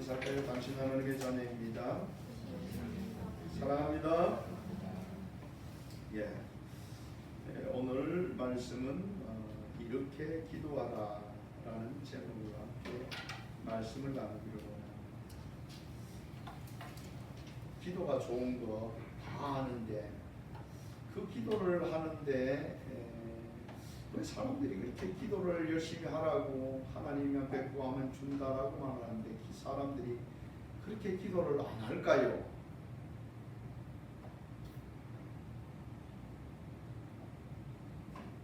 인사할까요? 당신 하나님의 자녀입니다. 사랑합니다. 오늘 말씀은 이렇게 기도하라 라는 제목으로 함께 말씀을 나누기로 합니다. 기도가 좋은 거 다 아는데 그 기도를 하는데 왜 사람들이 그렇게 기도를 열심히 하라고 하나님이면 백구하면 준다라고 말하는데 사람들이 그렇게 기도를 안 할까요?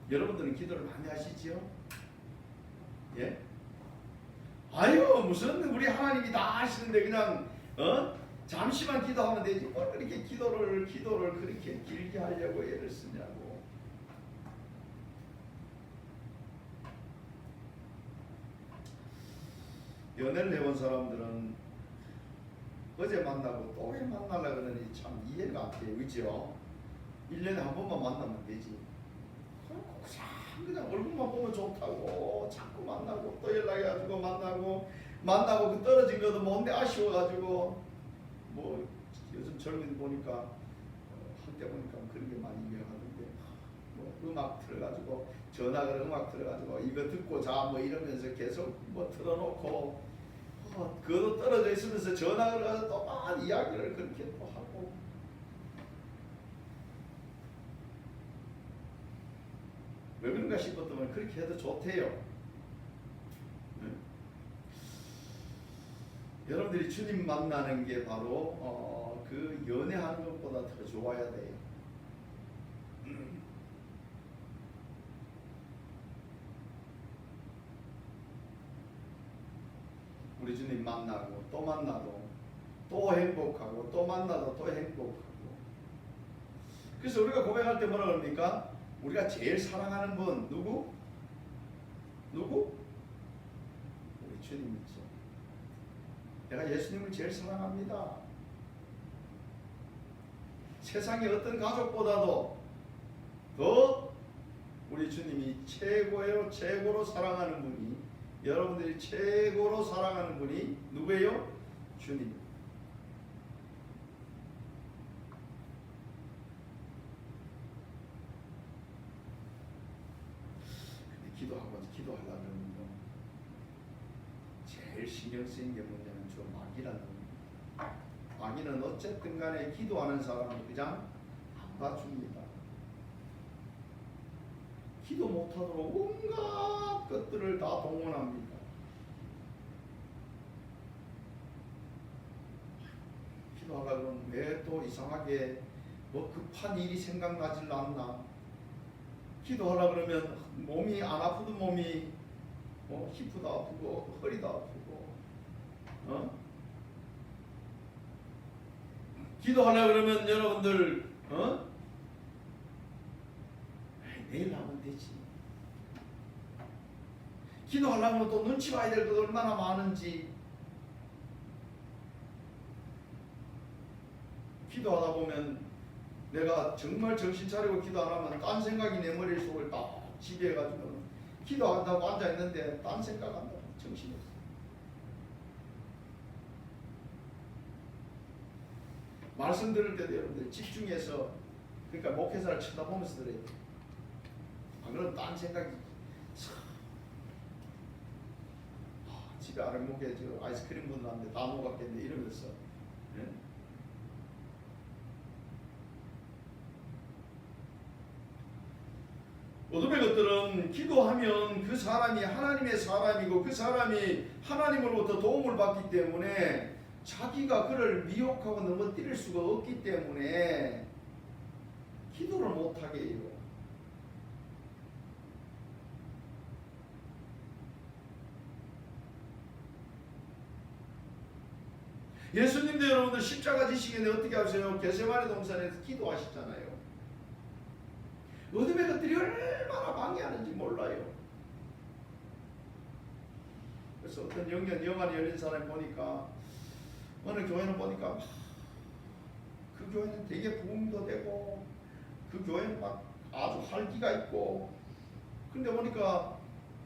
여러분들은 기도를 많이 하시지요? 예? 아유 무슨 우리 하나님이 다 하시는데 그냥 잠시만 기도하면 되지 뭘 그렇게 기도를 그렇게 길게 하려고 애를 쓰냐고. 연애를 해본 사람들은 어제 만나고 또 왜 만나려고 그러니 참 이해가 안 돼요. 그죠? 1년에 한 번만 만나면 되지. 그냥 얼굴만 보면 좋다고 자꾸 만나고 또 연락해가지고 만나고 그 떨어진 것도 뭔데 아쉬워가지고 뭐 요즘 젊은이 보니까 한때 보니까 그런 게 많이 유행하는데 뭐 음악 틀어가지고 전화를 음악 틀어가지고 이거 듣고 자 뭐 이러면서 계속 뭐 틀어놓고 그것도 떨어져 있으면서 전화를 가서 또 막 이야기를 그렇게 또 하고 왜 그런가 싶었더니 그렇게 해도 좋대요. 네? 여러분들이 주님 만나는 게 바로 그 연애하는 것보다 더 좋아야 돼요. 우리 주님 만나고 또 만나도 또 행복하고 또 만나도 또 행복하고. 그래서 우리가 고백할 때 뭐라 그럽니까? 우리가 제일 사랑하는 분 누구? 우리 주님이죠. 내가 예수님을 제일 사랑합니다. 세상의 어떤 가족보다도 더 우리 주님이 최고예요. 최고로 사랑하는 분이 여러분들이 최고로 사랑하는 분이 누구예요? 주님. 기도하려면 제일 신경 쓰이는 게 뭐냐면 저 마귀라는 겁니다. 마귀는 어쨌든 간에 기도하는 사람을 그냥 안 봐줍니다. 기도 못하도록 온갖 것들을 다 동원합니다. 기도하려면 왜 또 이상하게 뭐 급한 일이 생각나질 않나. 기도하려 그러면 몸이 안 아프던 몸이 히프도 아프고 허리도 아프고 기도하려 그러면 여러분들 내일 하면 되지. 기도하려면 또 눈치 봐야 될 것 얼마나 많은지. 기도하다 보면 내가 정말 정신 차리고 기도 안 하면 딴 생각이 내 머릿속을 딱 지배해가지고 기도한다고 앉아있는데 딴 생각 한다. 정신이 없어. 말씀 들을 때도 여러분들 집중해서 그러니까 목회자를 쳐다보면서 들어야 돼. 안 그러면 딴 생각이 집에 아랫목에 저 아이스크림 묻었는데 다 녹았겠네 이러면서 어둠의 것들은 기도하면 그 사람이 하나님의 사람이고 그 사람이 하나님으로부터 도움을 받기 때문에 자기가 그를 미혹하고 넘어뜨릴 수가 없기 때문에 기도를 못하게 해요. 예수님도 여러분들 십자가 지시기 전에 어떻게 하세요? 겟세마네 동산에서 기도하시잖아요. 어둠의 것들이 얼마나 방해하는지 몰라요. 그래서 어떤 영안이 열린 사람이 보니까 어느 교회는 보니까 그 교회는 되게 부흥도 되고 그 교회는 막 아주 활기가 있고 근데 보니까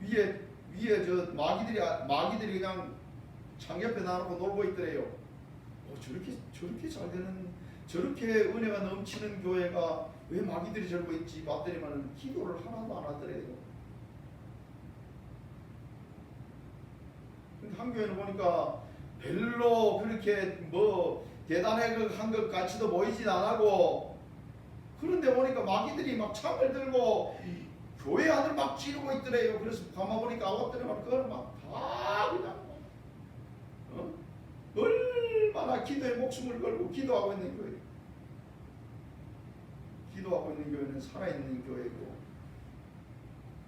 위에 저 마귀들이 그냥 창 옆에 놔놓고 놀고 있더래요. 저렇게 잘 되는, 저렇게 은혜가 넘치는 교회가 왜 마귀들이 저러고 있지 봤더니만 기도를 하나도 안 하더래요. 근데 한 교회는 보니까 별로 그렇게 뭐 대단한 것 같이도 보이진 않고, 그런데 보니까 마귀들이 막 창을 들고 교회 안을 막 찌르고 있더래요. 그래서 가만 보니까 아웃들이만 그걸 막 다 그냥 얼마나 기도에 목숨을 걸고 기도하고 있는 교회. 기도하고 있는 교회는 살아있는 교회고,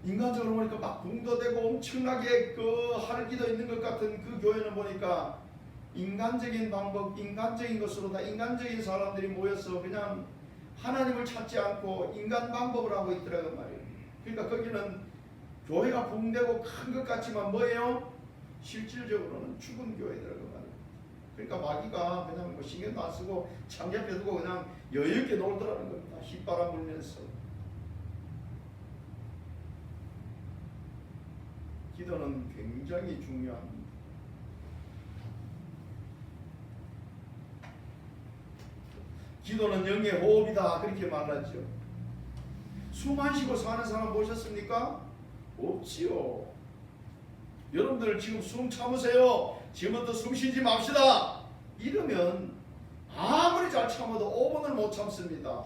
인간적으로 보니까 막 붕도되고 엄청나게 그 할기도 있는 것 같은 그 교회는 보니까 인간적인 방법, 인간적인 것으로 다 인간적인 사람들이 모여서 그냥 하나님을 찾지 않고 인간 방법을 하고 있더라고 말이에요. 그러니까 거기는 교회가 붕대고 큰 것 같지만 뭐예요? 실질적으로는 죽은 교회더라고 말이에요. 그러니까 마귀가 그냥 뭐 신경도 안 쓰고 창 옆에 두고 그냥 여유있게 놀더라는 겁니다. 휘바람 불면서. 기도는 굉장히 중요합니다. 기도는 영의 호흡이다 그렇게 말하죠. 숨 안 쉬고 사는 사람 보셨습니까? 없지요. 여러분들 지금 숨 참으세요. 지금부터 숨 쉬지 맙시다. 이러면 아무리 잘 참아도 5분을 못 참습니다.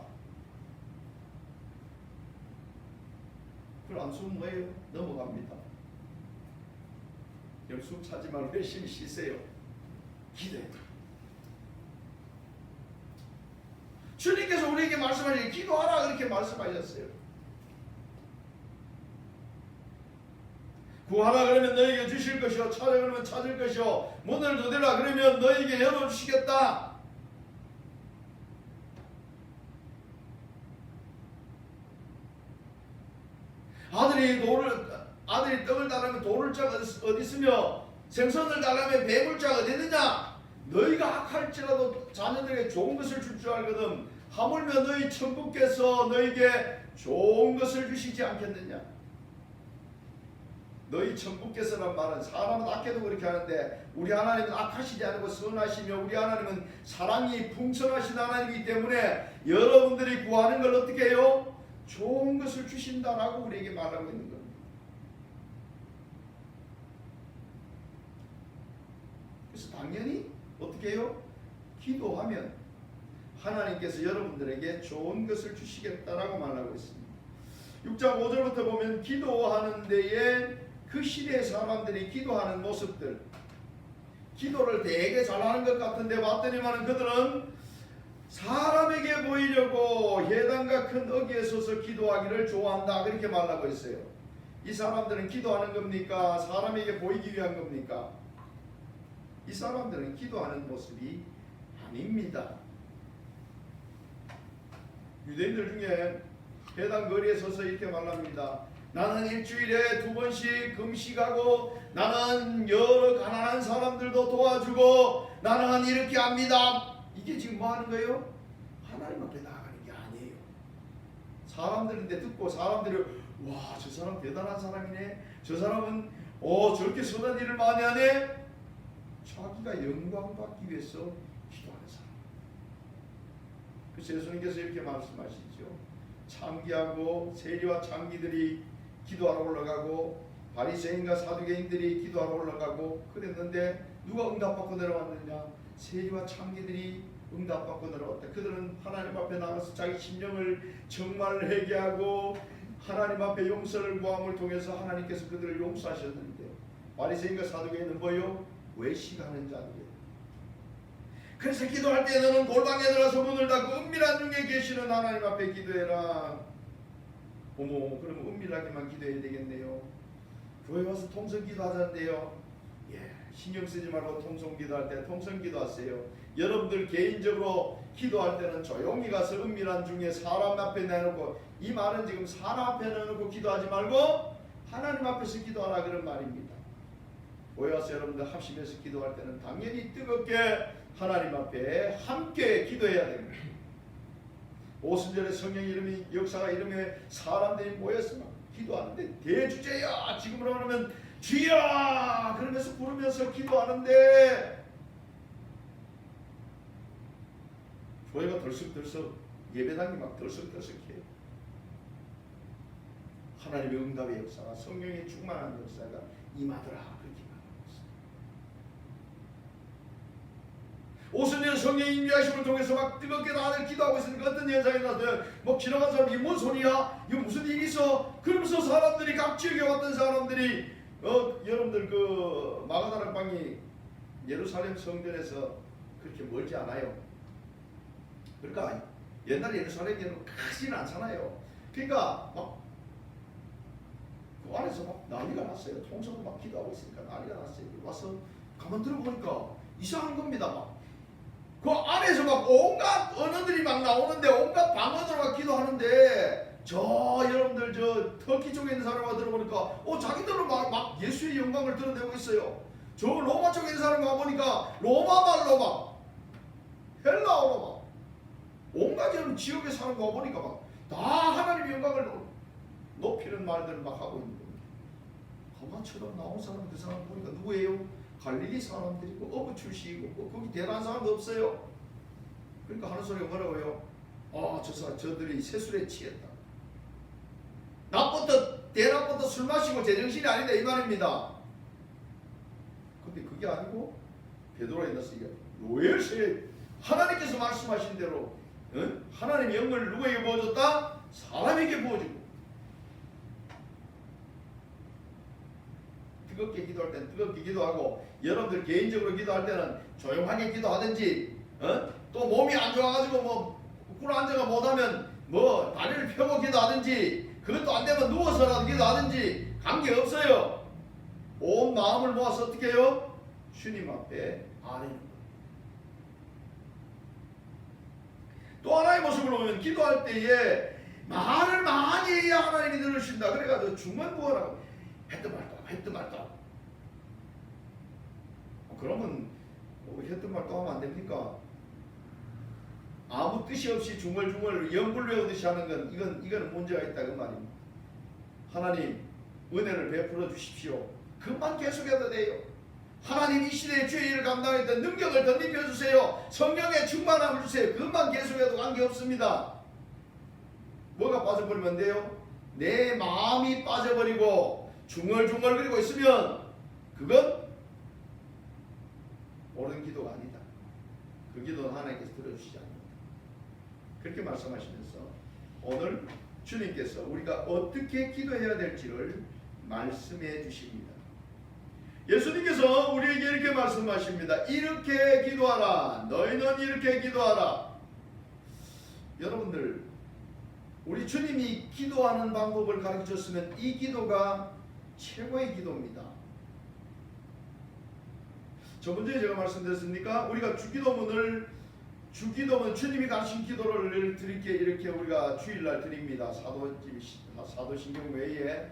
그걸 안 숨으면 뭐예요? 넘어갑니다. 여러분 숨 차지 말고 열심히 쉬세요. 기도해요. 주님께서 우리에게 말씀하시니 기도하라 그렇게 말씀하셨어요. 구하라 그러면 너에게 주실 것이요, 찾으라 그러면 찾을 것이요, 문을 두드리라 그러면 너에게 열어주시겠다. 아들이 떡을 달라면 돌을 자가 어디 있으며 생선을 달라면 뱀을 자가 어디 있느냐. 너희가 악할지라도 자녀들에게 좋은 것을 줄 줄 알거든 하물며 너희 천국께서 너희에게 좋은 것을 주시지 않겠느냐. 너희 천국께서란 말은 사람은 악해도 그렇게 하는데 우리 하나님은 악하시지 않고 선하시며 우리 하나님은 사랑이 풍성하신 하나님이기 때문에 여러분들이 구하는 걸 어떻게 해요? 좋은 것을 주신다라고 우리에게 말하고 있는 겁니다. 그래서 당연히 어떻게 해요? 기도하면 하나님께서 여러분들에게 좋은 것을 주시겠다라고 말하고 있습니다. 6장 5절부터 보면 기도하는 데에 그 시대의 사람들이 기도하는 모습들, 기도를 되게 잘하는 것 같은데 봤더니만 그들은 사람에게 보이려고 회당과 큰 어귀에 서서 기도하기를 좋아한다 그렇게 말하고 있어요. 이 사람들은 기도하는 겁니까? 사람에게 보이기 위한 겁니까? 이 사람들은 기도하는 모습이 아닙니다. 유대인들 중에 회당 거리에 서서 이렇게 말합니다. 나는 일주일에 2번씩 금식하고 나는 여러 가난한 사람들도 도와주고 나는 이렇게 합니다. 이게 지금 뭐 하는 거예요? 하나님 앞에 나아가는 게 아니에요. 사람들인데 듣고 사람들이 와, 저 사람 대단한 사람이네. 저 사람은 저렇게 선한 일을 많이 하네. 자기가 영광 받기 위해서 기도하는 사람. 그래서 예수님께서 이렇게 말씀하시죠. 창기하고 세리와 창기들이 기도하러 올라가고 바리새인과 사두개인들이 기도하러 올라가고 그랬는데 누가 응답받고 내려왔느냐? 세리와 창기들이 응답받고 내려왔다. 그들은 하나님 앞에 나가서 자기 심령을 정말 회개하고 하나님 앞에 용서를 구함을 통해서 하나님께서 그들을 용서하셨는데 바리새인과 사두개인은 뭐요? 외식하는 자들이에요. 그래서 기도할 때 너는 골방에 들어가서 문을 닫고 은밀한 중에 계시는 하나님 앞에 기도해라. 어머, 그러면 은밀하게만 기도해야 되겠네요. 교회 와서 통성 기도하자는데요. 신경 쓰지 말고 통성 기도할 때 통성 기도하세요. 여러분들 개인적으로 기도할 때는 조용히 가서 은밀한 중에 사람 앞에 내놓고, 이 말은 지금 사람 앞에 내놓고 기도하지 말고 하나님 앞에서 기도하라 그런 말입니다. 교회 와서 여러분들 합심해서 기도할 때는 당연히 뜨겁게 하나님 앞에 함께 기도해야 됩니다. 오순절에 성령 이름이 역사가 이름에 사람들이 모여서 막 기도하는데 대주제야 지금으로 말하면 주여 그러면서 부르면서 기도하는데 교회가 덜썩덜썩 예배당이 막 덜썩덜썩해요. 하나님의 응답의 역사가 성령의 충만한 역사가 임하더라 그렇게 말합니다. 오순절 성령 임재하심을 통해서 막 뜨겁게 다들 기도하고 있으니까 어떤 현상이 나서요. 뭐 지나간 사람이 이게 뭔 소리야? 이거 무슨 일이 있어? 그러면서 사람들이 각 지역에 왔던 사람들이 여러분들 그 마가다락 방이 예루살렘 성전에서 그렇게 멀지 않아요. 그러니까 옛날 예루살렘에는 크지는 않잖아요. 그러니까 막 그 안에서 막 난리가 났어요. 통성으로 막 기도하고 있으니까 난리가 났어요. 와서 가만 들어보니까 이상한 겁니다. 막 그 안에서 막 온갖 언어들이 막 나오는데 온갖 방언으로 막 기도하는데 저 여러분들 저 터키 쪽에 있는 사람과 들어보니까 자기들은 막 예수의 영광을 드러내고 있어요. 저 로마 쪽에 있는 사람 가보니까 로마 말로 막 헬라어로 막 온갖 지역에 사는 거 보니까 막 다 하나님의 영광을 높이는 말들을 막 하고 있는 겁니다. 하마처럼 나온 사람 그 사람 보니까 누구예요? 갈릴리 사람들이고 어부 출신이고 거기 대단한 사람도 없어요. 그러니까 하는 소리가 뭐라고요? 저들이 세술에 취했다. 대낮부터 술 마시고 제정신이 아니다 이 말입니다. 근데 그게 아니고 베드로에 나서 이게 로엘스에 하나님께서 말씀하신 대로 하나님의 영을 누구에게 부어줬다? 사람에게 부어주고 뜨겁게 기도할 때는 뜨겁게 기도하고 여러분들 개인적으로 기도할 때는 조용하게 기도하든지 또 몸이 안 좋아가지고 뭐 꿇어 앉아가 못하면 뭐 다리를 펴고 기도하든지 그것도 안 되면 누워서라도 기도하든지 관계없어요. 온 마음을 모아서 어떻게 해요? 주님 앞에 아뢰는 또 하나의 모습으로 보면 기도할 때에 말을 많이 해야 하나님이 들으신다. 그래가지고 중만부어라고 했던 말도 그러면 했던 말도 하면 안 됩니까? 아무 뜻이 없이 중얼중얼 연불 외우듯이 하는 건 이거는 문제가 있다 그 말입니다. 하나님 은혜를 베풀어 주십시오. 그만 계속해도 돼요. 하나님 이 시대의 주의 일을 감당했던 능력을 덧입혀 주세요. 성령의 충만함을 주세요. 그것만 계속해도 관계없습니다. 뭐가 빠져버리면 돼요? 내 마음이 빠져버리고 중얼중얼거리고 있으면 그건 옳은 기도가 아니다. 그 기도는 하나님께서 들어주시지 않는다. 그렇게 말씀하시면서 오늘 주님께서 우리가 어떻게 기도해야 될지를 말씀해 주십니다. 예수님께서 우리에게 이렇게 말씀하십니다. 이렇게 기도하라. 너희는 이렇게 기도하라. 여러분들 우리 주님이 기도하는 방법을 가르쳐줬으면 이 기도가 최고의 기도입니다. 저번주에 제가 말씀드렸습니까? 우리가 주기도문 주님이 가르친 기도를 드릴게 이렇게 우리가 주일날 드립니다. 사도신경 외에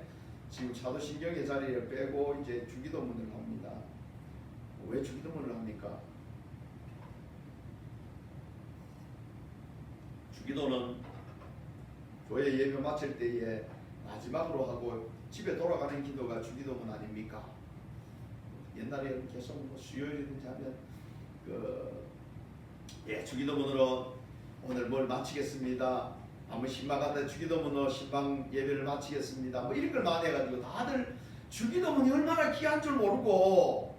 지금 사도신경의 자리를 빼고 이제 주기도문을 합니다. 왜 주기도문을 합니까? 주기도는 교회 예배 마칠 때에 마지막으로 하고 집에 돌아가는 기도가 주기도문 아닙니까? 옛날에 계속 뭐 수요일이든지 하면 주기도문으로 오늘 뭘 마치겠습니다. 아무 신방한테 주기도문으로 신방 예배를 마치겠습니다. 뭐 이런 걸 많이 해가지고 다들 주기도문이 얼마나 귀한 줄 모르고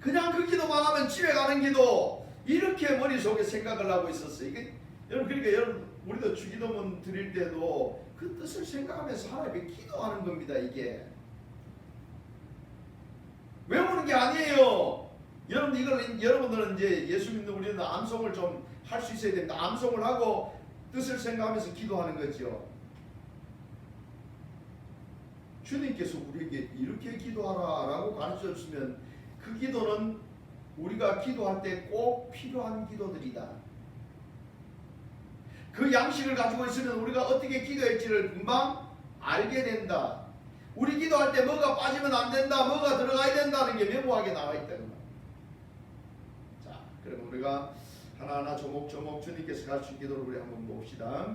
그냥 그 기도만 하면 집에 가는 기도 이렇게 머릿속에 생각을 하고 있었어요. 그러니까 여러분 우리도 주기도문 드릴 때도 그 뜻을 생각하면서 하나님께 기도하는 겁니다. 이게 외우는 게 아니에요. 여러분들은 이제 예수 믿는 우리는 암송을 좀 할 수 있어야 됩니다. 암송을 하고 뜻을 생각하면서 기도하는 거죠. 주님께서 우리에게 이렇게 기도하라 라고 가르쳐 주시면 그 기도는 우리가 기도할 때 꼭 필요한 기도들이다. 그 양식을 가지고 있으면 우리가 어떻게 기도할지를 금방 알게 된다. 우리 기도할 때 뭐가 빠지면 안 된다, 뭐가 들어가야 된다는 게 명확하게 나와 있다. 자, 그럼 우리가 하나하나 조목조목 주님께서 가르친 기도를 우리 한번 봅시다.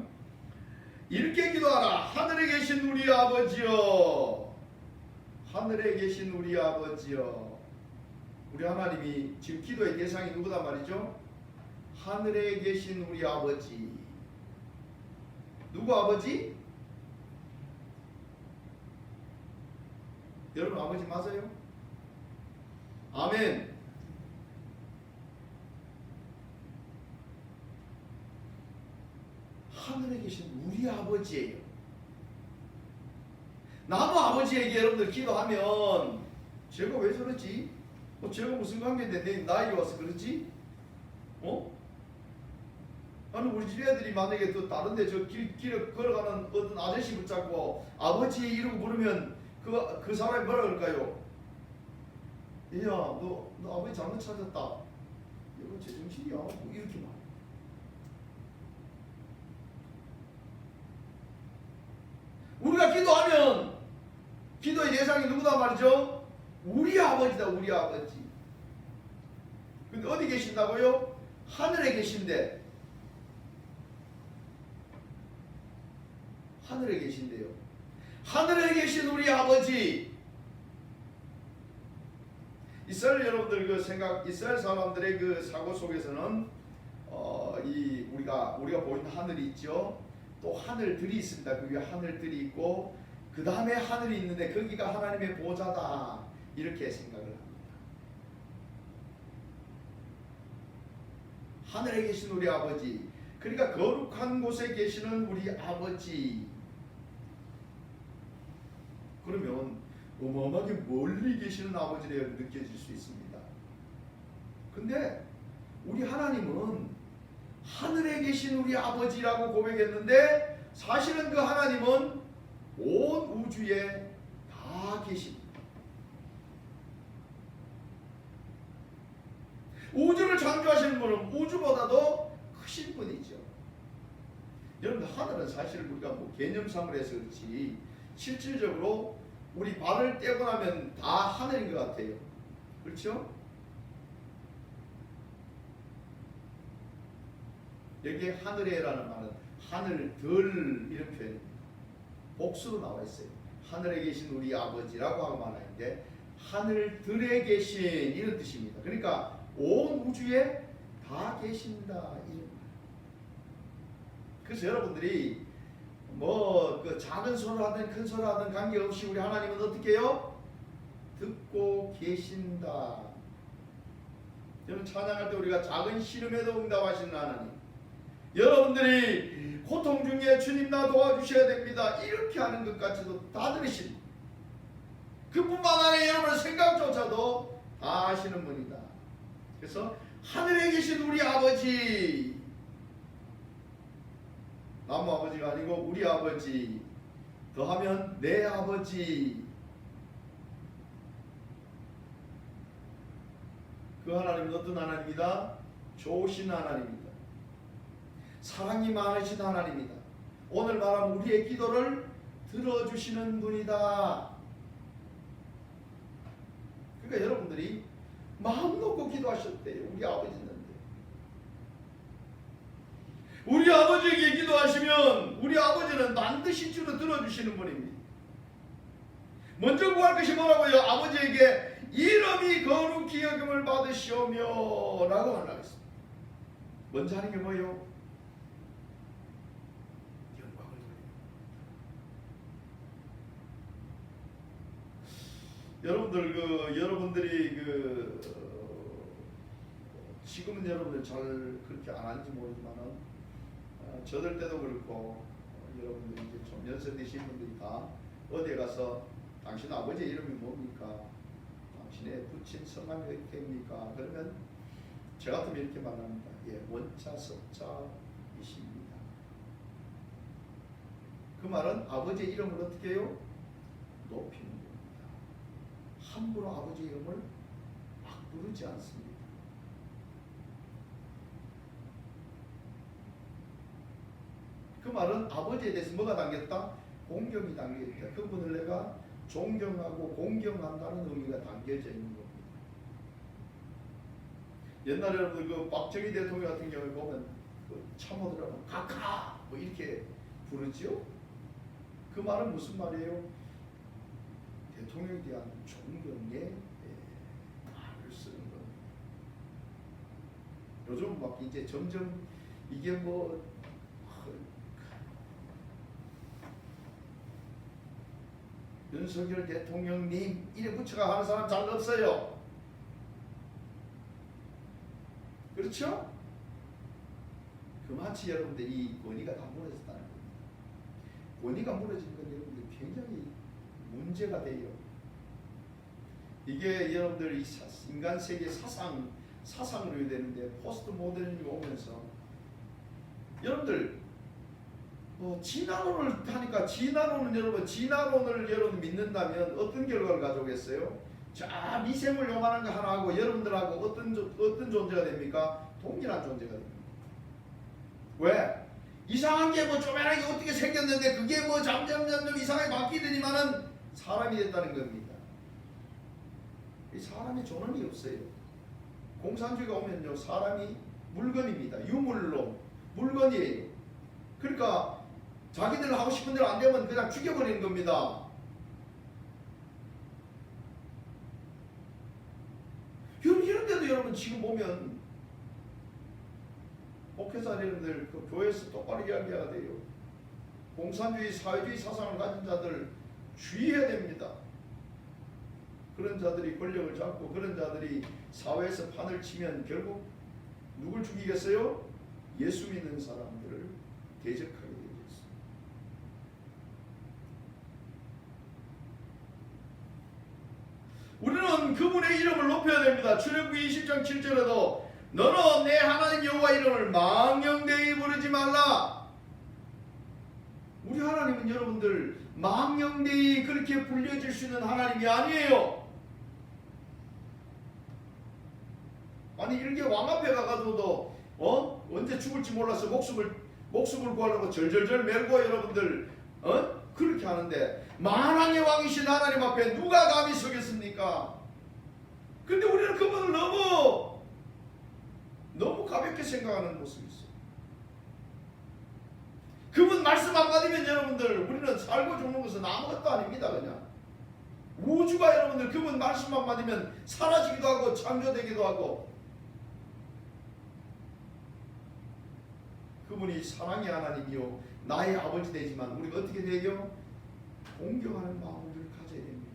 이렇게 기도하라. 하늘에 계신 우리 아버지여, 하늘에 계신 우리 아버지여. 우리 하나님이 지금 기도의 대상이 누구다 말이죠? 하늘에 계신 우리 아버지. 누구 아버지? 여러분 아버지 맞아요? 아멘. 하늘에 계신 우리 아버지예요. 나무 아버지에게 여러분들 기도하면 제가 왜 저러지? 제가 무슨 관계인데 내 나이가 와서 그러지? 아니 우리 집 애들이 만약에 또 다른데 저 길을 걸어가는 어떤 아저씨 붙잡고 아버지 이러고 부르면 그 사람이 뭐라 그럴까요? 얘야 너 아버지 잘못 찾았다. 이거 제정신이야. 뭐 이렇게 말. 우리가 기도하면 기도의 대상이 누구다 말이죠? 우리 아버지다. 우리 아버지. 근데 어디 계신다고요? 하늘에 계신데. 하늘에 계신데요. 하늘에 계신 우리 아버지. 이스라엘 여러분들 그 생각, 이스라엘 사람들의 그 사고 속에서는 우리가 보이는 하늘이 있죠. 또 하늘들이 있습니다. 그 위에 하늘들이 있고 그 다음에 하늘이 있는데 거기가 하나님의 보좌다. 이렇게 생각을 합니다. 하늘에 계신 우리 아버지. 그러니까 거룩한 곳에 계시는 우리 아버지. 그러면 어마어마하게 멀리 계시는 아버지를 느껴질 수 있습니다. 근데 우리 하나님은 하늘에 계신 우리 아버지라고 고백했는데 사실은 그 하나님은 온 우주에 다 계십니다. 우주를 창조하시는 분은 우주보다도 크신 분이죠. 여러분 하늘은 사실 우리가 뭐 개념상으로 해서 그렇지 실질적으로 우리 발을 떼고 나면 다 하늘인 것 같아요. 그렇죠? 여기에 하늘에라는 말은 하늘들 이런 표현입니다. 복수로 나와 있어요. 하늘에 계신 우리 아버지라고 하고 말하는데 하늘들에 계신 이런 뜻입니다. 그러니까 온 우주에 다 계신다 이런 말. 그래서 여러분들이 뭐 그 작은 소를 하든 큰 소를 하든 관계없이 우리 하나님은 어떻게 해요? 듣고 계신다. 여러분 찬양할 때 우리가 작은 신음에도 응답하시는 하나님. 여러분들이 고통 중에 주님 나 도와주셔야 됩니다. 이렇게 하는 것 같이도 다 들으십니다. 그뿐만 아니라 여러분의 생각조차도 다 하시는 분이다. 그래서 하늘에 계신 우리 아버지. 나무 아버지가 아니고 우리 아버지. 더하면 내 아버지. 그 하나님은 어떤 하나님이다? 좋으신 하나님입니다. 사랑이 많으신 하나님이다. 오늘 말하면 우리의 기도를 들어주시는 분이다. 그러니까 여러분들이 마음 놓고 기도하셨대요. 우리 아버지 있는데. 우리 아버지에게 기도하시면 우리 아버지는 반드시 주로 들어주시는 분입니다. 먼저 구할 것이 뭐라고요? 아버지에게 이름이 거룩히 여김을 받으시오며 라고 말하겠습니다. 먼저 하는 게 뭐예요? 영광을 돌려요. 여러분들 여러분들이 지금은 여러분들 잘 그렇게 안 하는지 모르지만은 저들 때도 그렇고 여러분들 이제 좀 연세 되신 분들이 다 어디에 가서 당신 아버지 이름이 뭡니까? 당신의 부친 성함이 어떻게 됩니까? 그러면 저 같으면 이렇게 말합니다. 예, 원자 석자이십니다. 그 말은 아버지의 이름을 어떻게 해요? 높이는 겁니다. 함부로 아버지 이름을 막 부르지 않습니다. 그 말은 아버지에 대해서 뭐가 담겼다? 공경이 담겨있다. 그분을 내가 존경하고 공경한다는 의미가 담겨져 있는 겁니다. 옛날에 여러분들 그 박정희 대통령 같은 경우에 보면 그 참모들하고 각하 뭐 이렇게 부르지요? 그 말은 무슨 말이에요? 대통령에 대한 존경의 말을 쓰는 겁니다. 요즘 막 이제 점점 이게 뭐 윤석열 대통령님 이래 붙여가 하는 사람 잘 없어요. 그렇죠? 그마치 여러분들 이 권위가 다 무너졌다는 겁니다. 권위가 무너진 건 여러분들 굉장히 문제가 돼요. 이게 여러분들 이 인간 세계 사상으로 되는데 포스트 모더니즘이 오면서 여러분들 진화론을 하니까 진화론을 여러분 믿는다면 어떤 결과를 가져오겠어요? 자, 미생물 요만한 거 하나 하고 여러분들하고 어떤 존재가 됩니까? 동일한 존재가 됩니다. 왜? 이상한 게 뭐 쪼매나게 어떻게 생겼는데 그게 뭐 점점 이상하게 바뀌더니만은 사람이 됐다는 겁니다. 이 사람이 존엄이 없어요. 공산주의가 오면요, 사람이 물건입니다. 유물로 물건이에요. 그러니까 자기들 하고 싶은 대로 안 되면 그냥 죽여버리는 겁니다. 이런데도 여러분 지금 보면 목회자 여러분들 그 교회에서 똑바로 이야기해야 돼요. 공산주의, 사회주의 사상을 가진 자들 주의해야 됩니다. 그런 자들이 권력을 잡고 그런 자들이 사회에서 판을 치면 결국 누굴 죽이겠어요? 예수 믿는 사람들을 대적하게 되겠습니다. 우리는 그분의 이름을 높여야 됩니다. 출애굽기 20장 7절에도 너는 내 하나님 여호와 이름을 망령되이 부르지 말라. 우리 하나님은 여러분들 망령되이 그렇게 불려질 수 있는 하나님이 아니에요. 아니 이렇게 왕 앞에 가가지고도 언제 죽을지 몰라서 목숨을 구하려고 절절절 멜고 여러분들 그렇게 하는데 만왕의 왕이신 하나님 앞에 누가 감히 서겠습니까? 근데 우리는 그분을 너무 가볍게 생각하는 모습이 있어요. 그분 말씀 한마디면 여러분들 우리는 살고 죽는 것은 아무것도 아닙니다. 그냥 우주가 여러분들 그분 말씀 한마디면 사라지기도 하고 창조되기도 하고, 그분이 사랑의 하나님이요 나의 아버지 되지만 우리가 어떻게 되죠? 공경하는 마음을 가져야 됩니다.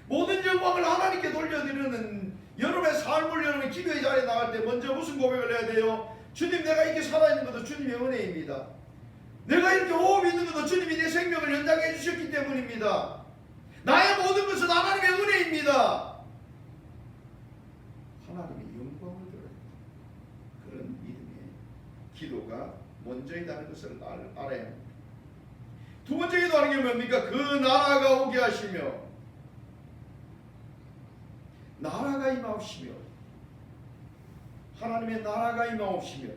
모든 영광을 하나님께 돌려드리는 여러분의 삶을 여러분 기도의 자리에 나갈 때 먼저 무슨 고백을 해야 돼요? 주님, 내가 이렇게 살아있는 것도 주님의 은혜입니다. 내가 이렇게 호흡이 있는 것도 주님이 내 생명을 연장해 주셨기 때문입니다. 나의 모든 것은 하나님의 은혜입니다. 하나님의 영광을 들어야 합니다. 그런 믿음의 기도가 먼저이다는 것을 알아야 합니다. 두 번째 기도하는 게 뭡니까? 그 나라가 오게 하시며, 나라가 임하옵시며, 하나님의 나라가 임하옵시며,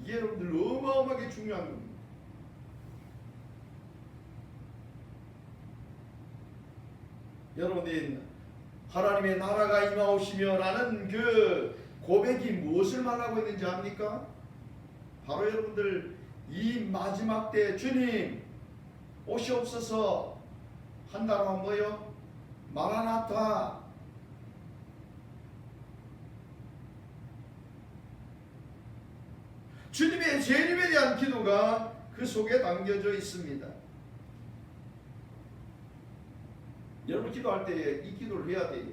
이게 여러분들 어마어마하게 중요한 겁니다. 여러분이 하나님의 나라가 임하옵시며 라는 그 고백이 무엇을 말하고 있는지 압니까? 바로 여러분들 이 마지막 때 주님 오시옵소서 한다고 한 뭐요? 마라나타. 주님의 재림에 대한 기도가 그 속에 담겨져 있습니다. 여러분 기도할 때 이 기도를 해야 돼요.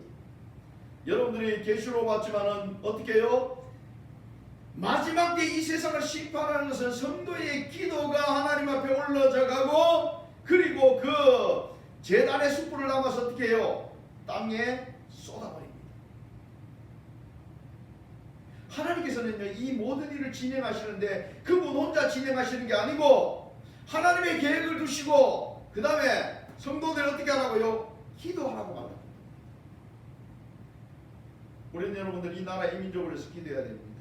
여러분들이 계시로 봤지만은 어떻게 해요? 마지막 때 이 세상을 심판하는 것은 성도의 기도가 하나님 앞에 올라져 가고, 그리고 그 제단의 숯불을 남아서 어떻게 해요? 땅에 쏟아버립니다. 하나님께서는요, 이 모든 일을 진행하시는데 그분 혼자 진행하시는 게 아니고 하나님의 계획을 두시고 그 다음에 성도들 어떻게 하라고요? 기도하라고 말합니다. 우리는 여러분들 이 나라 이 민족을 위해서 기도해야 됩니다.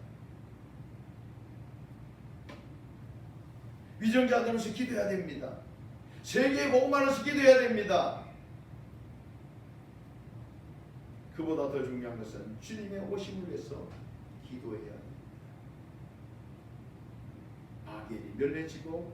위정자들로서 기도해야 됩니다. 세계의 복음만으로서 기도해야 됩니다. 그보다 더 중요한 것은 주님의 오심을 위해서 기도해야 합니다. 악이 멸해지고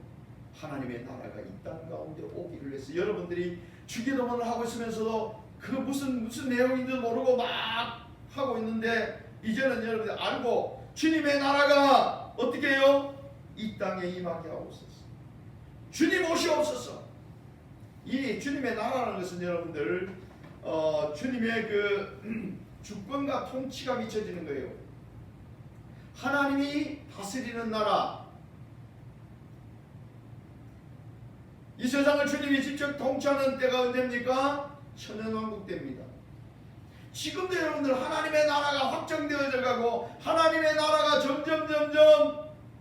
하나님의 나라가 이 땅 가운데 오기를 위해서 여러분들이 주기도문을 하고 있으면서도 그 무슨 내용인지 모르고 막 하고 있는데 이제는 여러분들 알고 주님의 나라가 어떻게 해요? 이 땅에 임하게 하옵소서. 주님 오시옵소서. 이 주님의 나라라는 것은 여러분들 주님의 그 주권과 통치가 미쳐지는 거예요. 하나님이 다스리는 나라. 이 세상을 주님이 직접 통치하는 때가 언제입니까? 천연왕국 때입니다. 지금도 여러분들 하나님의 나라가 확정되어져 가고 하나님의 나라가 점점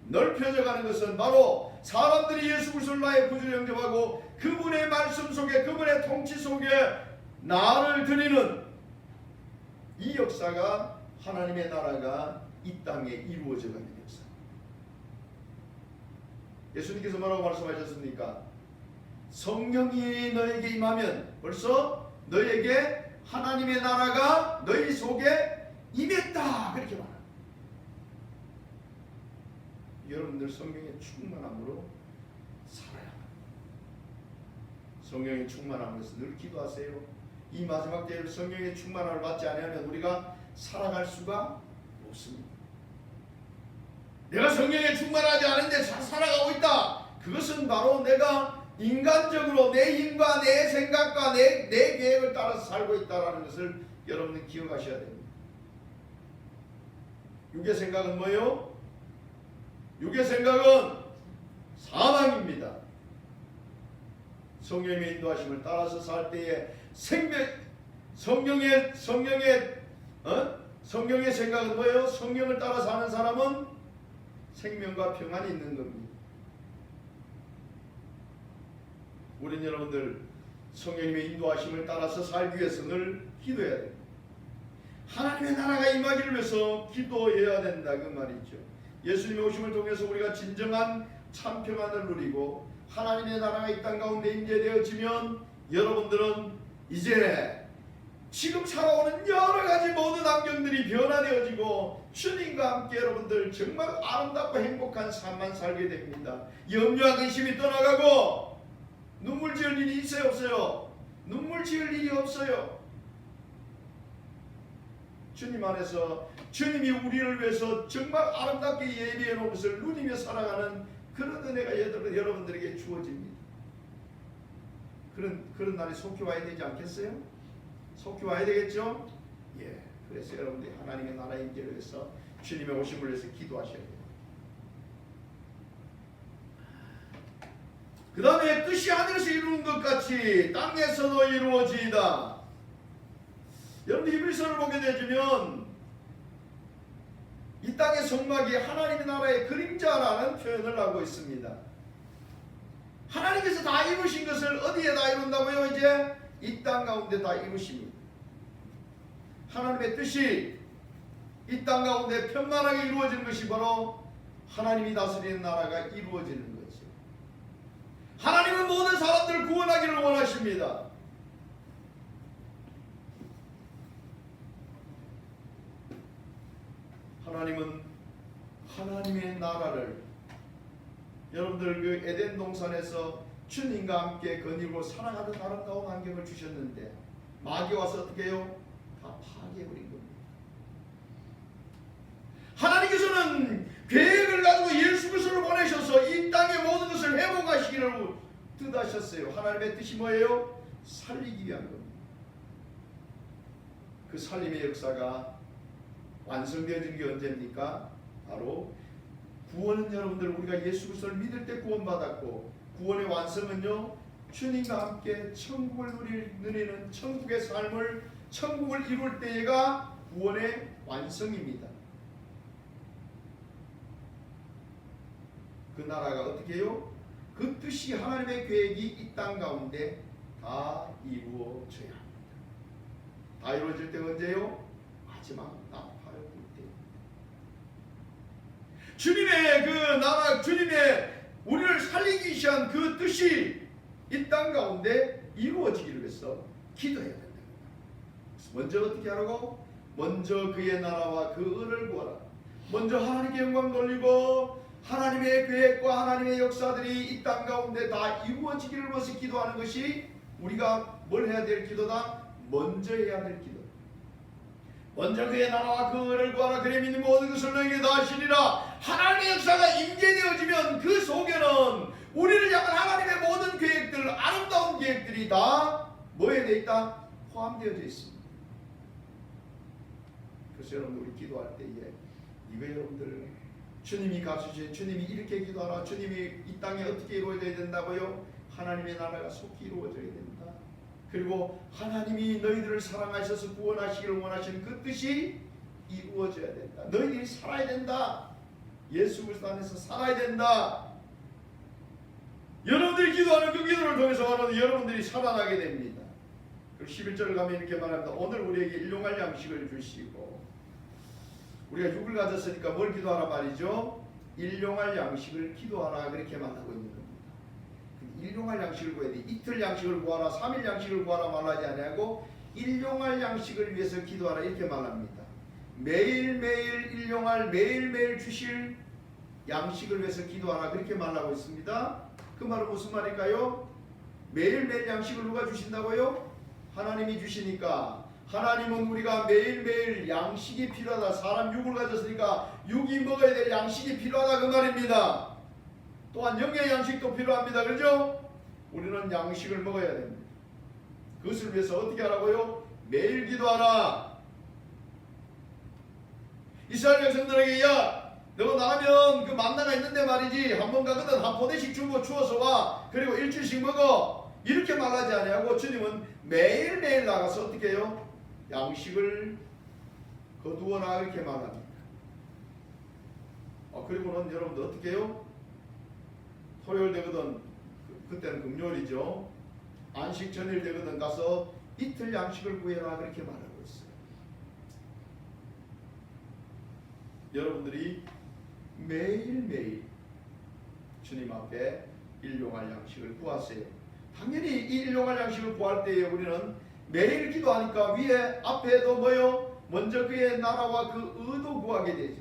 넓혀져 가는 것은 바로 사람들이 예수 그리스도를 나의 구주로 영접하고 그분의 말씀 속에 그분의 통치 속에 나를 드리는 이 역사가 하나님의 나라가 이 땅에 이루어져 가는 역사. 예수님께서 뭐라고 말씀하셨습니까? 성령이 너에게 임하면 벌써 너에게 하나님의 나라가 너희 속에 임했다. 그렇게 말합니다. 여러분들 성령의 충만함으로 살아야 합니다. 성령의 충만함에서 늘 기도하세요. 이 마지막 때에 성령의 충만함을 받지 않으면 우리가 살아갈 수가 없습니다. 내가 성령에 충만하지 않은데 살아가고 있다. 그것은 바로 내가 인간적으로 내 힘과 내 생각과 내 계획을 따라서 살고 있다는 것을 여러분은 기억하셔야 됩니다. 육의 생각은 뭐예요? 육의 생각은 사망입니다. 성령의 인도하심을 따라서 살 때에 성령의 생각은 뭐예요? 성령을 따라 사는 사람은 생명과 평안이 있는 겁니다. 우리는 여러분들 성령님의 인도하심을 따라서 살기 위해서 늘 기도해야 됩니다. 하나님의 나라가 임하기를 위해서 기도해야 된다 그 말이죠. 예수님의 오심을 통해서 우리가 진정한 참 평안을 누리고 하나님의 나라가 이 땅 가운데 임재되어지면 여러분들은 이제 지금 살아오는 여러 가지 모든 환경들이 변화되어지고 주님과 함께 여러분들 정말 아름답고 행복한 삶만 살게 됩니다. 염려와 근심이 떠나가고 눈물 지을 일이 있어요 없어요? 눈물 지을 일이 없어요. 주님 안에서 주님이 우리를 위해서 정말 아름답게 예비해 놓은 것을 누리며 살아가는 그런 은혜가 여러분들에게 주어집니다. 그런 날이 속히 와야 되지 않겠어요? 속히 와야 되겠죠? 예. 그래서 여러분들이 하나님의 나라 임재를 위해서 주님의 오심을 위해서 기도하셔야 돼요. 그 다음에 뜻이 하늘에서 이루는 것 같이 땅에서도 이루어지이다. 여러분들 히브리서를 보게 되면 이 땅의 성막이 하나님의 나라의 그림자라는 표현을 하고 있습니다. 하나님께서 다 이루신 것을 어디에 다 이룬다고요? 이제 이 땅 가운데 다 이루십니다. 하나님의 뜻이 이 땅 가운데 편만하게 이루어지는 것이 바로 하나님이 다스리는 나라가 이루어지는 거죠. 하나님은 모든 사람들을 구원하기를 원하십니다. 하나님은 하나님의 나라를 여러분들 그 에덴 동산에서 주님과 함께 거닐고 살아가는 아름다운 환경을 주셨는데 마귀 와서 어떻게 해요? 다 파괴해버린 겁니다. 하나님께서는 계획을 가지고 예수 그리스도를 보내셔서 이 땅의 모든 것을 회복하시기를 뜻하셨어요. 하나님의 뜻이 뭐예요? 살리기 위한 겁니다. 그 살림의 역사가 완성되어진 게 언제입니까? 바로 구원은 여러분들 우리가 예수 그리스도를 믿을 때 구원받았고 구원의 완성은요 주님과 함께 천국을 누리는 천국의 삶을 천국을 이룰 때가 구원의 완성입니다. 그 나라가 어떻게 해요? 그 뜻이 하나님의 계획이 이 땅 가운데 다 이루어져야 합니다. 다 이루어질 때가 언제요? 마지막 나팔을 불 때. 주님의 그 나라, 주님의 우리를 살리기 위한 그 뜻이 이 땅 가운데 이루어지기를 위해서 기도해야 된다. 먼저 어떻게 하라고? 먼저 그의 나라와 그 의를 구하라. 먼저 하나님께 영광 돌리고 하나님의 계획과 하나님의 역사들이 이 땅 가운데 다 이루어지기를 위해서 기도하는 것이 우리가 뭘 해야 될 기도다? 먼저 해야 될 기도. 먼저 그의 나라와 그 의를 구하라. 그래 믿는 모든 것을 너에게 더하시리라. 하나님의 역사가 임재되어지면 그 속에는 우리를 향한 하나님의 모든 계획들, 아름다운 계획들이 다 뭐에 돼 있다? 포함되어져 있습니다. 그래서 여러분들 우리 기도할 때에 이거 여러분들 주님이 가르쳐주신, 주님이 이렇게 기도하라, 주님이 이 땅에 어떻게 이루어져야 된다고요? 하나님의 나라가 속히 이루어져야 된다. 그리고 하나님이 너희들을 사랑하셔서 구원하시기를 원하시는 그 뜻이 이루어져야 된다. 너희들이 살아야 된다. 예수 그리스도 안에서 살아야 된다. 여러분들이 기도하는 그 기도를 통해서 여러분들이 살아나게 됩니다. 그리고 11절을 가면 이렇게 말합니다. 오늘 우리에게 일용할 양식을 주시고, 우리가 육을 가졌으니까 뭘 기도하라 말이죠? 일용할 양식을 기도하라, 그렇게 말하고 있는 겁니다. 일용할 양식을 구해야 돼. 이틀 양식을 구하라, 3일 양식을 구하라 말하지 아니하고 일용할 양식을 위해서 기도하라, 이렇게 말합니다. 매일매일 일용할, 매일매일 주실 양식을 위해서 기도하라, 그렇게 말하고 있습니다. 그 말은 무슨 말일까요? 매일매일 양식을 누가 주신다고요? 하나님이 주시니까, 하나님은 우리가 매일매일 양식이 필요하다. 사람 육을 가졌으니까 육이 먹어야 될 양식이 필요하다, 그 말입니다. 또한 영의 양식도 필요합니다. 그렇죠? 우리는 양식을 먹어야 됩니다. 그것을 위해서 어떻게 하라고요? 매일 기도하라. 이스라엘 백성들에게, 야, 너 나가면 그 만나가 있는데 말이지, 한 번 가거든 한 포대씩 주워서 와. 그리고 일주일씩 먹어. 이렇게 말하지 아니하고 주님은 매일매일 나가서 어떻게 해요? 양식을 거두어라, 이렇게 말합니다. 그리고는 여러분들 어떻게 해요? 토요일 되거든, 그때는 금요일이죠. 안식 전일 되거든 가서 이틀 양식을 구해라, 그렇게 말하고 있어요. 여러분들이 매일매일 주님 앞에 일용할 양식을 구하세요. 당연히 이 일용할 양식을 구할 때에 우리는 매일 기도하니까 위에 앞에도 뭐요? 먼저 그의 나라와 그 의도 구하게 되죠.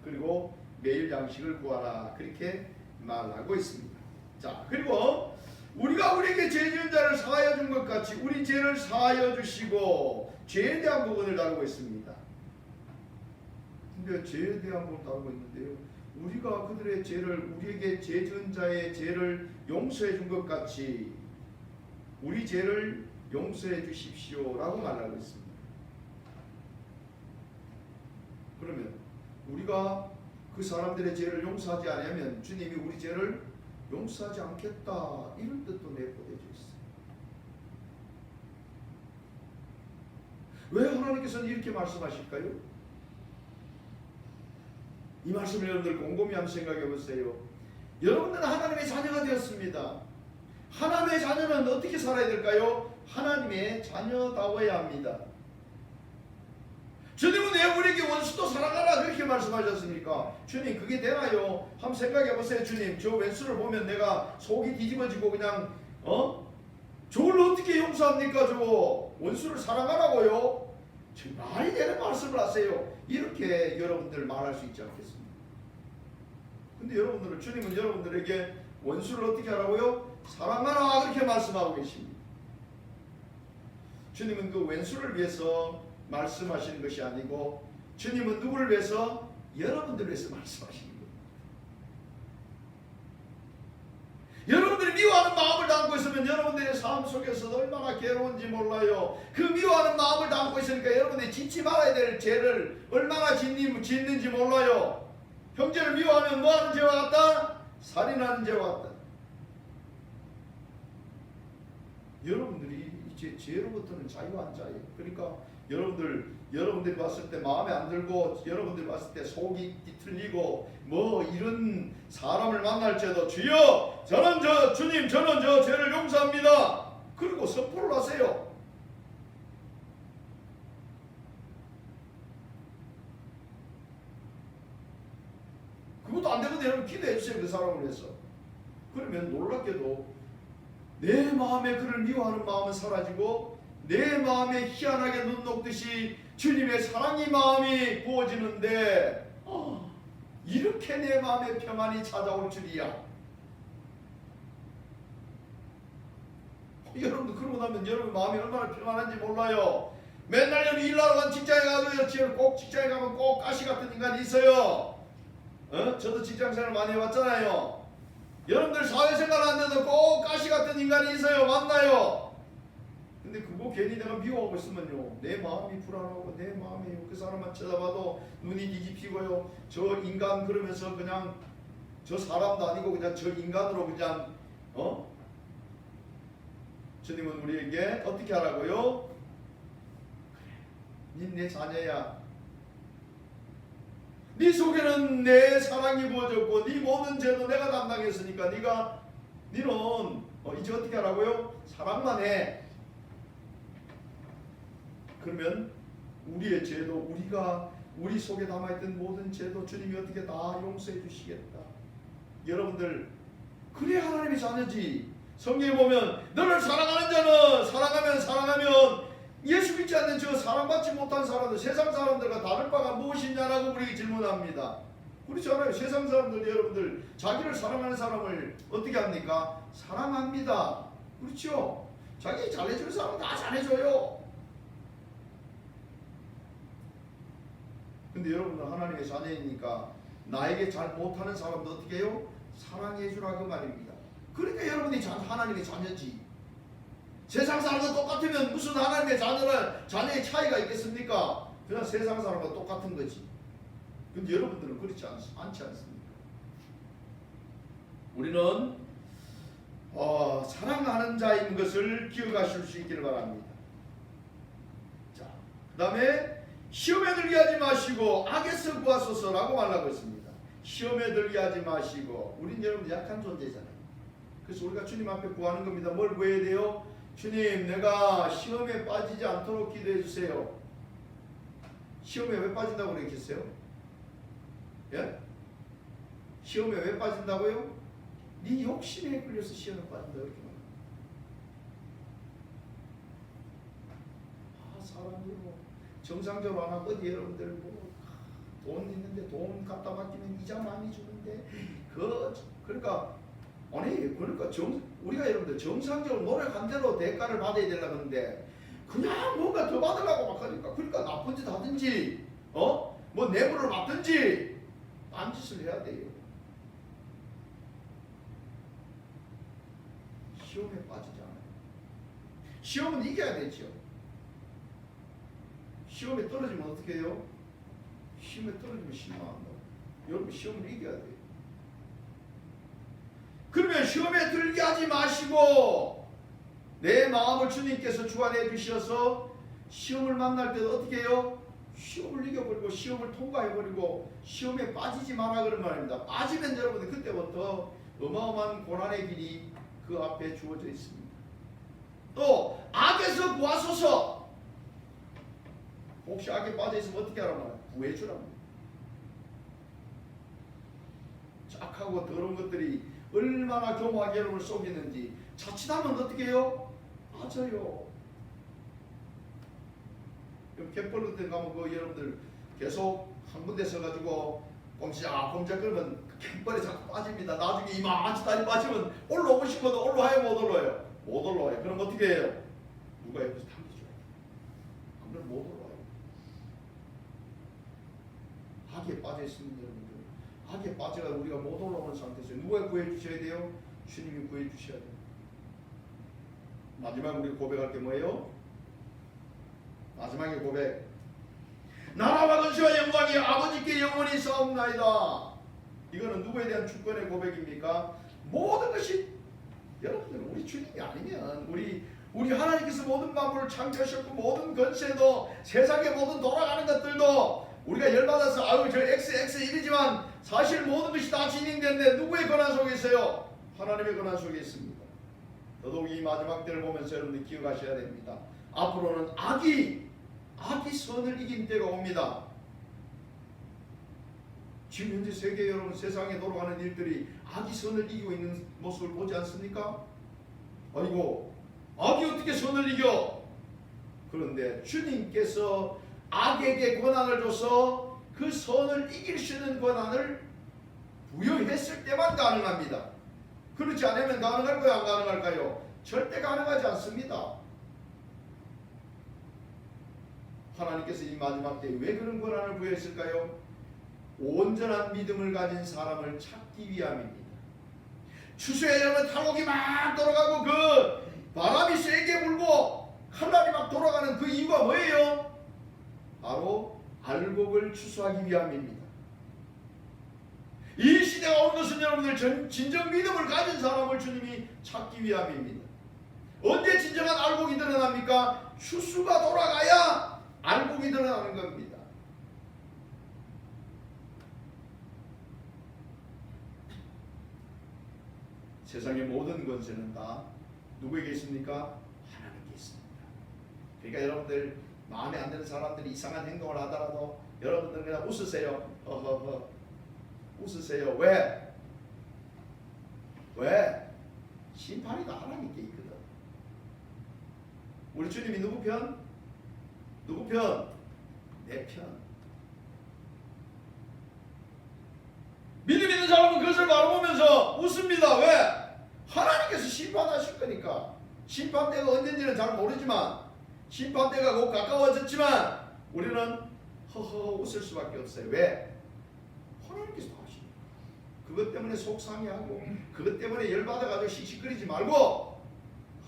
그리고 매일 양식을 구하라, 그렇게 말하고 있습니다. 자, 그리고 우리가 우리에게 죄 지은 자를 사하여 준 것 같이 우리 죄를 사하여 주시고, 죄에 대한 부분을 다루고 있습니다. 근데 죄에 대한 부분을 다루고 있는데요, 우리가 그들의 죄를, 우리에게 죄 지은 자의 죄를 용서해 준 것 같이 우리 죄를 용서해 주십시오 라고 말하고 있습니다. 그러면 우리가 그 사람들의 죄를 용서하지 않으면 주님이 우리 죄를 용서하지 않겠다, 이런 뜻도 내포되어 있어요. 왜 하나님께서는 이렇게 말씀하실까요? 이 말씀을 여러분들 곰곰이 한번 생각해 보세요. 여러분들은 하나님의 자녀가 되었습니다. 하나님의 자녀는 어떻게 살아야 될까요? 하나님의 자녀다워야 합니다. 주님은 왜 우리에게 원수도 사랑하라, 그렇게 말씀하셨습니까? 주님, 그게 되나요? 한번 생각해 보세요. 주님, 저 왼수를 보면 내가 속이 뒤집어지고 그냥 저걸 어떻게 용서합니까? 저 원수를 사랑하라고요? 지금 말이 되는 말씀을 하세요. 이렇게 여러분들 말할 수 있지 않겠습니까? 근데 여러분들은, 주님은 여러분들에게 원수를 어떻게 하라고요? 사랑하라, 그렇게 말씀하고 계십니다. 주님은 그 왼수를 위해서 말씀하시는 것이 아니고, 주님은 누구를 위해서? 여러분들을 위해서 말씀하시는 겁니다. 여러분들이 미워하는 마음을 담고 있으면 여러분들의 삶 속에서도 얼마나 괴로운지 몰라요. 그 미워하는 마음을 담고 있으니까 여러분들이 짓지 말아야 될 죄를 얼마나 짓는지 몰라요. 형제를 미워하면 뭐하는 죄와 같다? 살인하는 죄와 같다. 여러분들이 이제 죄로부터는 자유한 자예요. 그러니까 여러분들이 봤을 때 마음에 안 들고, 여러분들이 봤을 때 속이 뒤틀리고 뭐 이런 사람을 만날지라도, 주여, 저는 저 죄를 용서합니다, 그리고 선포를 하세요. 그것도 안 되거든요. 여러분 기도해 주세요, 그 사람을 위해서. 그러면 놀랍게도 내 마음에 그를 미워하는 마음은 사라지고, 내 마음에 희한하게 눈 녹듯이 주님의 사랑이 마음이 부어지는데, 이렇게 내 마음에 평안이 찾아올 줄이야. 여러분들 그러고 나면 여러분 마음이 얼마나 평안한지 몰라요. 맨날 여러분 일하러 간 직장에 가도 지금 꼭 직장에 가면 꼭 가시 같은 인간이 있어요. 저도 직장생활 많이 해봤잖아요. 여러분들 사회생활 하는데도 꼭 가시 같은 인간이 있어요. 만나요. 근데 그거 괜히 내가 미워하고 있으면요, 내 마음이 불안하고 내 마음이 그 사람만 쳐다봐도 눈이 뒤집히고요. 저 인간 그러면서 그냥 저 사람도 아니고 그냥 저 인간으로 그냥 주님은 우리에게 어떻게 하라고요? 그래, 네 자녀야. 네 속에는 내 사랑이 부어졌고 네 모든 죄도 내가 담당했으니까 너는 이제 어떻게 하라고요? 사랑만 해. 그러면 우리의 죄도 우리 속에 담아있던 모든 죄도 주님이 어떻게 다 용서해 주시겠다. 여러분들 그래 하나님의 자녀지. 성경에 보면 너를 사랑하는 자는 사랑하면 예수 믿지 않는 저 사랑받지 못한 사람들, 세상 사람들과 다를 바가 무엇이냐라고 우리에게 질문합니다. 그렇잖아요. 세상 사람들, 여러분들 자기를 사랑하는 사람을 어떻게 합니까? 사랑합니다. 그렇죠? 자기 잘해주는 사람은 다 잘해줘요. 근데 여러분들 하나님의 자녀이니까 나에게 잘 못하는 사람도 어떻게 해요? 사랑해주라 그 말입니다. 그러니까 여러분이 하나님의 자녀지. 세상 사람과 똑같으면 무슨 하나님의 자녀의 차이가 있겠습니까? 그냥 세상 사람과 똑같은 거지. 근데 여러분들은 그렇지 않지 않습니까? 우리는 사랑하는 자인 것을 기억하실 수 있기를 바랍니다. 자, 그 다음에 시험에 들게 하지 마시고 악에서 구하소서라고 말하고 있습니다. 시험에 들게 하지 마시고, 우린 여러분 약한 존재잖아요. 그래서 우리가 주님 앞에 구하는 겁니다. 뭘 구해야 돼요? 주님, 내가 시험에 빠지지 않도록 기도해 주세요. 시험에 왜 빠진다고 그랬겠어요? 예? 시험에 왜 빠진다고요? 네 욕심에 끌려서 시험에 빠진다 이렇게 말합니다. 사람들이 정상적으로 안 하고 어디 여러분들 돈 있는데 돈 갖다 맡기면 이자 많이 주는데 그러니까 우리가 여러분들 정상적으로 노력한 대로 대가를 받아야 되려고 하는데 그냥 뭔가 더 받으려고 막 하니까, 그러니까 나쁜 짓 하든지 뭐 뇌물을 받든지 딴짓을 해야 돼요. 시험에 빠지지 않아요. 시험은 이겨야 되죠. 시험에 떨어지면 어떻게 해요? 시험에 떨어지면 실망한다고. 여러분 시험을 이겨야 돼요. 그러면 시험에 들게 하지 마시고 내 마음을 주님께서 주관해 주셔서 시험을 만날 때도 어떻게 해요? 시험을 이겨버리고 시험을 통과해버리고 시험에 빠지지 마라 그런 말입니다. 빠지면 여러분들 그때부터 어마어마한 고난의 길이 그 앞에 주어져 있습니다. 또 악에서 구하소서. 혹시 악에 빠져있으면 어떻게 하라고? 구해주라고. 악하고 더러운 것들이 얼마나 교묘하게 여러분을 속이는지 자칫하면 어떻게 해요? 맞아요. 갯벌 같은 데 가면 여러분들 계속 한 군데 서가지고 꼼짝꼼짝 그러면 갯벌에 자꾸 빠집니다. 나중에 이만치 다리 빠지면 올라오고 싶어도 올라와요? 못 올라와요? 못 올라와요. 그럼 어떻게 해요? 누가 옆에서 당겨줘야 돼요. 그러면 못 올라와요. 악에 빠져있습니다. 여러분들. 악에 빠져가 우리가 못 올라오는 상태에서 누가 구해주셔야 돼요? 주님이 구해주셔야 돼요. 마지막 우리 고백할 게 뭐예요? 마지막에 고백. 나라와 근시와 영광이 아버지께 영원히 싸움나이다. 이거는 누구에 대한 주권의 고백입니까? 모든 것이 여러분들 우리 주님이 아니면 우리 하나님께서 모든 만물을 창조하셨고 모든 권세도 세상의 모든 돌아가는 것들도 우리가 열받아서 저 XX1이지만 사실 모든 것이 다 진행됐는데 누구의 권한 속에 있어요? 하나님의 권한 속에 있습니다. 더더욱 이 마지막 때를 보면서 여러분들 기억하셔야 됩니다. 앞으로는 악이 선을 이긴 때가 옵니다. 지금 현재 세계 여러분 세상에 돌아가는 일들이 악이 선을 이기고 있는 모습을 보지 않습니까? 아이고 악이 어떻게 선을 이겨? 그런데 주님께서 악에게 권한을 줘서 그 선을 이길 수 있는 권한을 부여했을 때만 가능합니다. 그렇지 않으면 가능할까요? 안 가능할까요? 절대 가능하지 않습니다. 하나님께서 이 마지막 때에 왜 그런 권한을 부여했을까요? 온전한 믿음을 가진 사람을 찾기 위함입니다. 추수에 여러분 탈곡이 막 돌아가고 그 바람이 세게 불고 칼날이 막 돌아가는 그 이유가 뭐예요? 바로 알곡을 추수하기 위함입니다. 이 시대가 온 것은 여러분들 진정 믿음을 가진 사람을 주님이 찾기 위함입니다. 언제 진정한 알곡이 드러납니까? 추수가 돌아가야 알곡이 드러나는 겁니다. 세상의 모든 권세는 다 누구에게 있습니까? 하나님께 있습니다. 그러니까 여러분들 마음에 안 드는 사람들이 이상한 행동을 하더라도 여러분들 그냥 웃으세요. 허허허 웃으세요. 왜? 왜? 심판이 다 하나님께 있거든. 우리 주님이 누구 편? 누구 편? 내 편. 믿음 있는 사람은 그것을 바라보면서 웃습니다. 왜? 하나님께서 심판하실 거니까. 심판대가 언젠지는 잘 모르지만 심판대가 곧 가까워졌지만 우리는 허허 웃을 수밖에 없어요. 왜? 하나님께서 다 하십니다. 그것 때문에 속상해하고 그것 때문에 열받아가지고 씩씩거리지 말고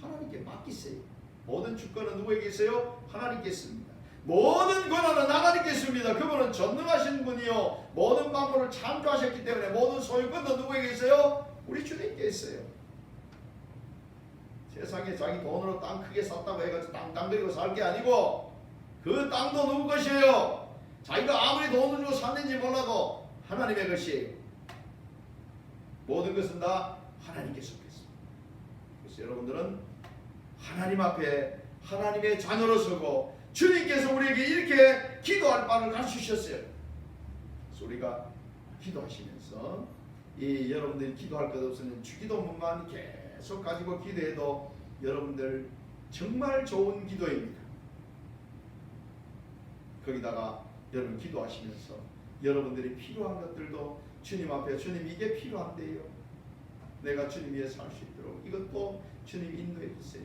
하나님께 맡기세요. 모든 주권은 누구에게 있어요? 하나님께 있습니다. 모든 권한은 하나님께 있습니다. 그분은 전능하신 분이요 모든 만물을 창조하셨기 때문에 모든 소유권도 누구에게 있어요? 우리 주님께 있어요. 세상에 자기 돈으로 땅 크게 샀다고 해가지고 땅 들이고 살 게 아니고 그 땅도 누구 것이에요? 자기가 아무리 돈을 주고 샀는지 몰라도 하나님의 것이에요. 모든 것은 다 하나님께 속했습니다. 그래서 여러분들은 하나님 앞에 하나님의 자녀로 서고 주님께서 우리에게 이렇게 기도할 바를 가르치셨어요. 그래서 우리가 기도하시면서 이 여러분들이 기도할 것 없으면 주기도문만 계속 가지고 기도해도 여러분들 정말 좋은 기도입니다. 거기다가 여러분 기도하시면서 여러분들이 필요한 것들도 주님 앞에 주님 이게 필요한데요. 내가 주님 위해 살 수 있도록 이것도 주님 인도해 주세요.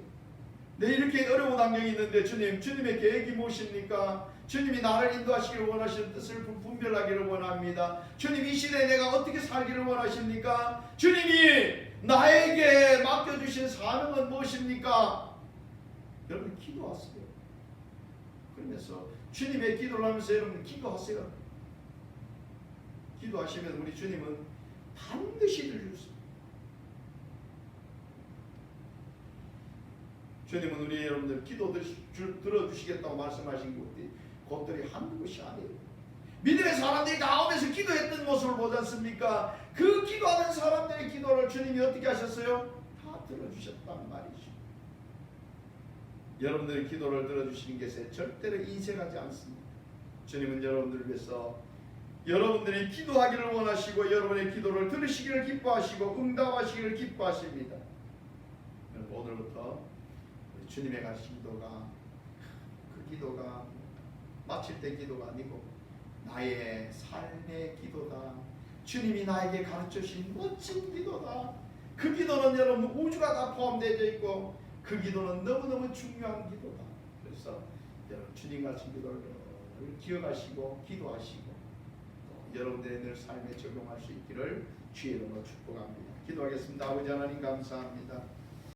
네, 이렇게 어려운 환경이 있는데 주님의 계획이 무엇입니까? 주님이 나를 인도하시기를 원하시는 뜻을 분별하기를 원합니다. 주님 이 시대에 내가 어떻게 살기를 원하십니까? 주님이 나에게 맡겨주신 사명은 무엇입니까? 여러분 기도하세요. 그러면서 주님의 기도를 하면서 여러분 기도하세요. 기도하시면 우리 주님은 반드시 들으십니다. 주님은 우리 여러분들 기도 들어주시겠다고 말씀하신 곳들이 한두 곳이 아니에요. 믿음의 사람들이 나오면서 기도했던 모습을 보지 않습니까? 그 기도하는 사람들의 기도를 주님이 어떻게 하셨어요? 다 들어주셨단 말이죠. 여러분들의 기도를 들어주시는 것에 절대로 인색하지 않습니다. 주님은 여러분들을 위해서 여러분들이 기도하기를 원하시고 여러분의 기도를 들으시기를 기뻐하시고 응답하시기를 기뻐하십니다. 오늘부터 주님의 가르친 기도가 그 기도가 마칠 때 기도가 아니고 나의 삶의 기도다. 주님이 나에게 가르쳐주신 멋진 기도다. 그 기도는 여러분 우주가 다 포함되어 있고 그 기도는 너무너무 중요한 기도다. 그래서 여러분 주님 가르친 기도를 기억하시고 기도하시고 또 여러분들의 늘 삶에 적용할 수 있기를 주의 이름으로 축복합니다. 기도하겠습니다. 아버지 하나님 감사합니다.